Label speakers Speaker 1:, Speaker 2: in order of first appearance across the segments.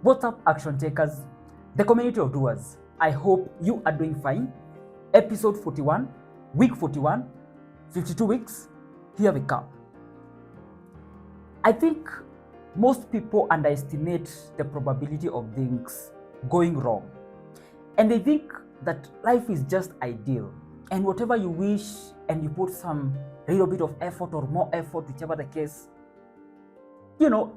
Speaker 1: What's up, action takers? The community of doers. I hope you are doing fine. Episode 41, week 41, 52 weeks. Here we come. I think most people underestimate the probability of things going wrong. And they think that life is just ideal. And whatever you wish and you put some little bit of effort or more effort, whichever the case,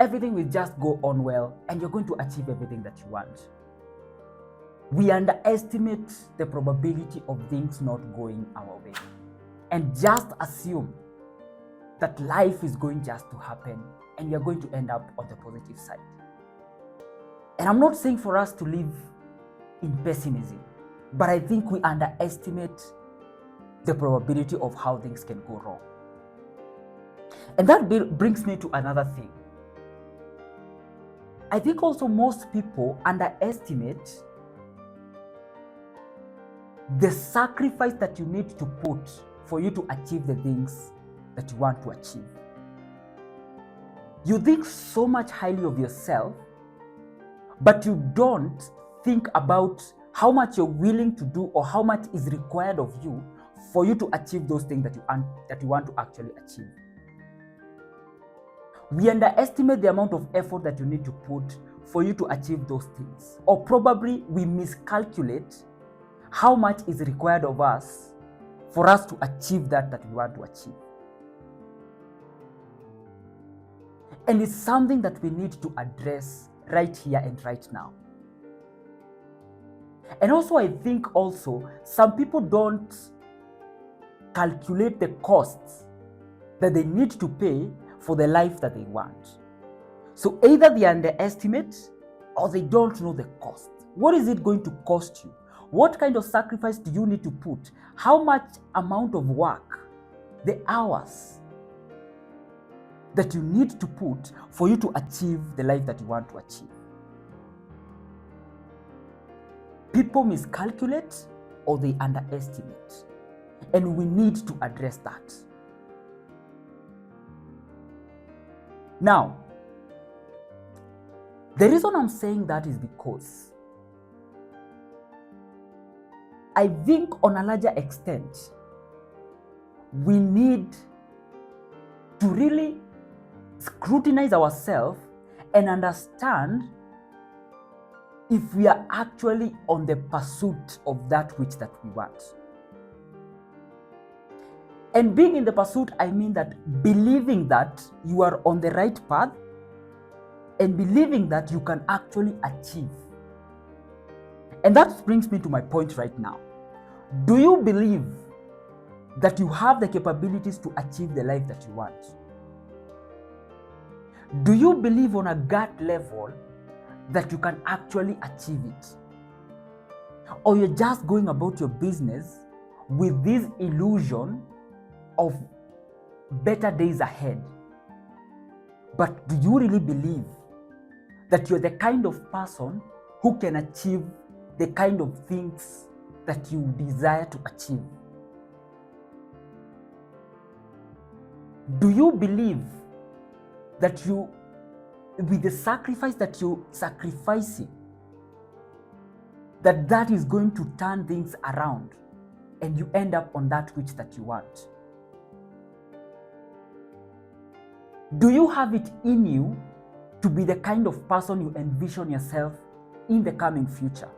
Speaker 1: everything will just go on well and you're going to achieve everything that you want. We underestimate the probability of things not going our way and just assume that life is going just to happen and you're going to end up on the positive side. And I'm not saying for us to live in pessimism, but I think we underestimate the probability of how things can go wrong. And that brings me to another thing. I think also most people underestimate the sacrifice that you need to put for you to achieve the things that you want to achieve. You think so much highly of yourself, but you don't think about how much you're willing to do or how much is required of you for you to achieve those things that you want to actually achieve. We underestimate the amount of effort that you need to put for you to achieve those things. Or probably we miscalculate how much is required of us for us to achieve that we want to achieve. And it's something that we need to address right here and right now. And also, I think some people don't calculate the costs that they need to pay for the life that they want. So either they underestimate or they don't know the cost. What is it going to cost you? What kind of sacrifice do you need to put? How much amount of work, the hours that you need to put for you to achieve the life that you want to achieve? People miscalculate or they underestimate. And we need to address that. Now, the reason I'm saying that is because I think on a larger extent, we need to really scrutinize ourselves and understand if we are actually on the pursuit of that which that we want. And being in the pursuit, I mean that believing that you are on the right path and believing that you can actually achieve. And that brings me to my point right now. Do you believe that you have the capabilities to achieve the life that you want? Do you believe on a gut level that you can actually achieve it? Or you're just going about your business with this illusion of better days ahead? But do you really believe that you're the kind of person who can achieve the kind of things that you desire to achieve? Do you believe that with the sacrifice that you're sacrificing, that is going to turn things around and you end up on that which that you want? Do you have it in you to be the kind of person you envision yourself in the coming future?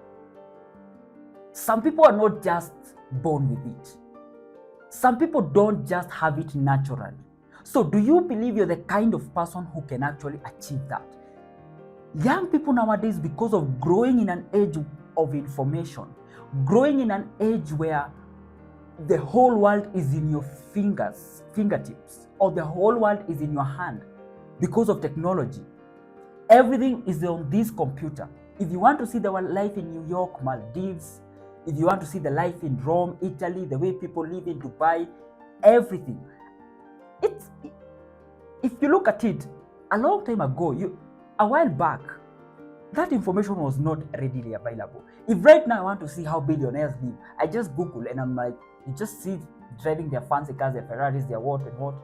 Speaker 1: Some people are not just born with it. Some people don't just have it naturally. So do you believe you're the kind of person who can actually achieve that? Young people nowadays, because of growing in an age of information, growing in an age where the whole world is in your fingertips, or the whole world is in your hand because of technology. Everything is on this computer. If you want to see the life in New York, Maldives, if you want to see the life in Rome, Italy, the way people live in Dubai, everything. If you look at it, a long time ago, a while back, that information was not readily available. If right now I want to see how billionaires live, I just Google and I'm like, you just see driving their fancy cars, their Ferraris, their what and what.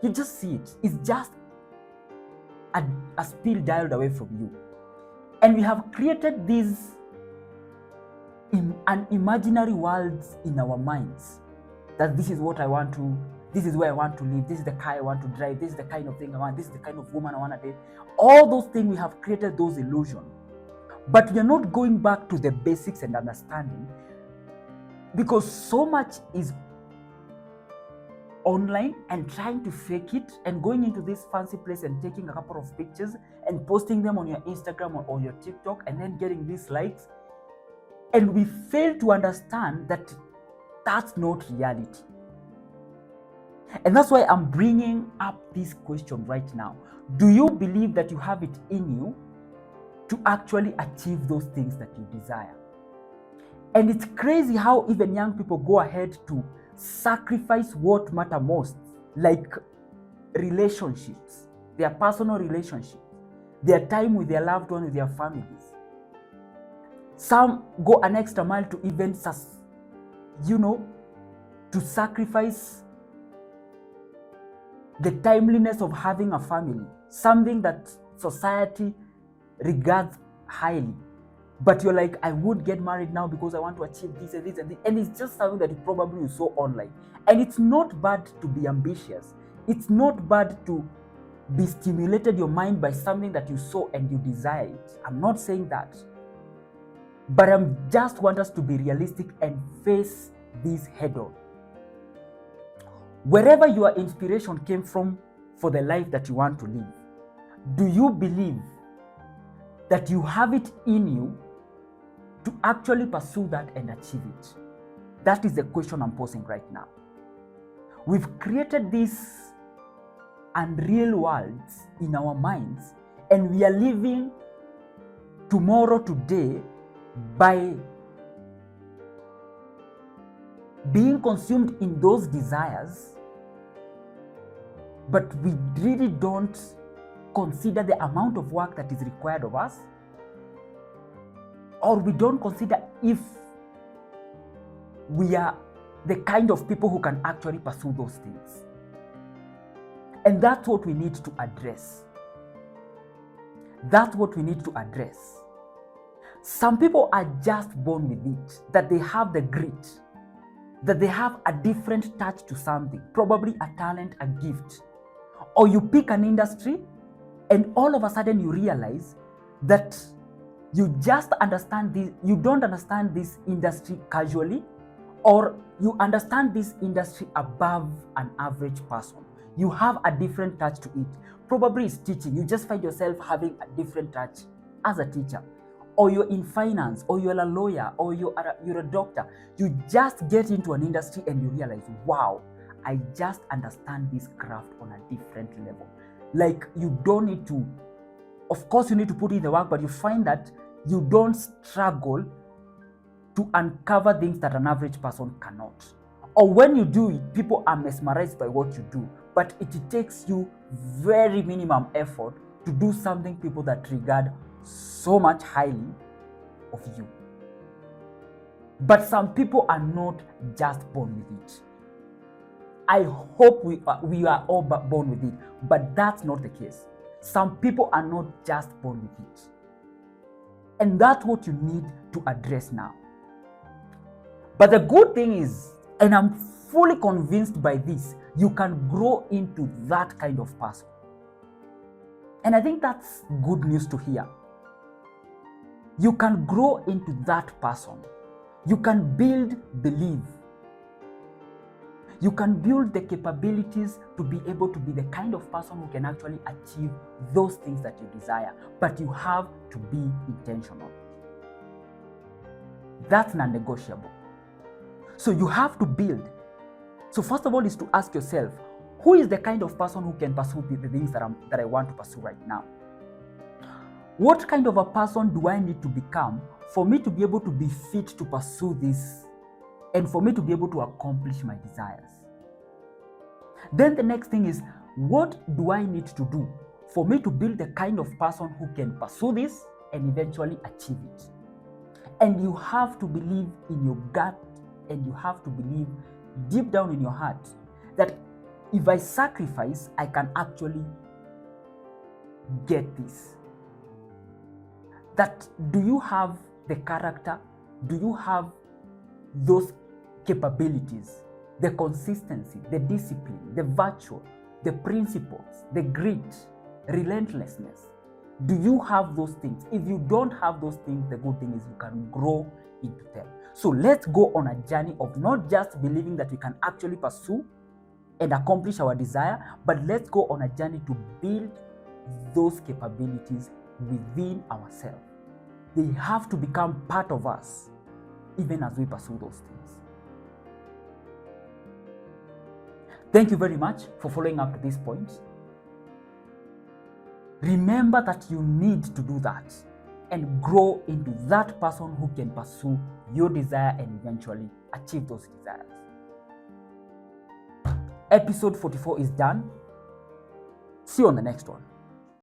Speaker 1: You just see it. It's just a spill dialed away from you. And we have created these imaginary worlds in our minds, that this is what I want to, this is where I want to live, this is the car I want to drive, this is the kind of thing I want, this is the kind of woman I want to date. All those things, we have created those illusions. But we are not going back to the basics and understanding, because so much is online and trying to fake it and going into this fancy place and taking a couple of pictures and posting them on your Instagram or your TikTok and then getting these likes. And we fail to understand that that's not reality. And that's why I'm bringing up this question right now. Do you believe that you have it in you to actually achieve those things that you desire? And it's crazy how even young people go ahead to sacrifice what matters most, like relationships, their personal relationships, their time with their loved ones, with their families. Some go an extra mile to even, to sacrifice the timeliness of having a family, something that society regards highly. But you're like, I would get married now because I want to achieve this and this and this. And it's just something that you probably saw online. And it's not bad to be ambitious. It's not bad to be stimulated your mind by something that you saw and you desire it. I'm not saying that. But I just want us to be realistic and face this head on. Wherever your inspiration came from for the life that you want to live, do you believe that you have it in you to actually pursue that and achieve it? That is the question I'm posing right now. We've created these unreal worlds in our minds, and we are living tomorrow today by being consumed in those desires, but we really don't consider the amount of work that is required of us, or we don't consider if we are the kind of people who can actually pursue those things. And that's what we need to address. That's what we need to address. Some people are just born with it, that they have the grit, that they have a different touch to something, probably a talent, a gift. Or you pick an industry and all of a sudden you realize that you just understand this, you don't understand this industry casually, or you understand this industry above an average person. You have a different touch to it. Probably it's teaching. You just find yourself having a different touch as a teacher. Or you're in finance, or you're a lawyer, or you're a doctor. You just get into an industry and you realize, wow, I just understand this craft on a different level. Like, you don't need to, of course you need to put in the work, but you find that you don't struggle to uncover things that an average person cannot. Or when you do it, people are mesmerized by what you do, but it takes you very minimum effort to do something people that regard so much highly of you. But some people are not just born with it. I hope we are all born with it, but that's not the case. Some people are not just born with it. And that's what you need to address now. But the good thing is, and I'm fully convinced by this, you can grow into that kind of person. And I think that's good news to hear. You can grow into that person. You can build belief. You can build the capabilities to be able to be the kind of person who can actually achieve those things that you desire. But you have to be intentional. That's non-negotiable. So you have to build. So first of all is to ask yourself, who is the kind of person who can pursue the things that I want to pursue right now? What kind of a person do I need to become for me to be able to be fit to pursue this and for me to be able to accomplish my desires? Then the next thing is, what do I need to do for me to build the kind of person who can pursue this and eventually achieve it? And you have to believe in your gut, and you have to believe deep down in your heart that if I sacrifice, I can actually get this. That do you have the character? Do you have those capabilities, the consistency, the discipline, the virtue, the principles, the grit, relentlessness? Do you have those things? If you don't have those things, the good thing is you can grow into them. So let's go on a journey of not just believing that we can actually pursue and accomplish our desire, but let's go on a journey to build those capabilities within ourselves. They have to become part of us even as we pursue those things. Thank you very much for following up to this point. Remember that you need to do that and grow into that person who can pursue your desire and eventually achieve those desires. Episode 44 is done. See you on the next one.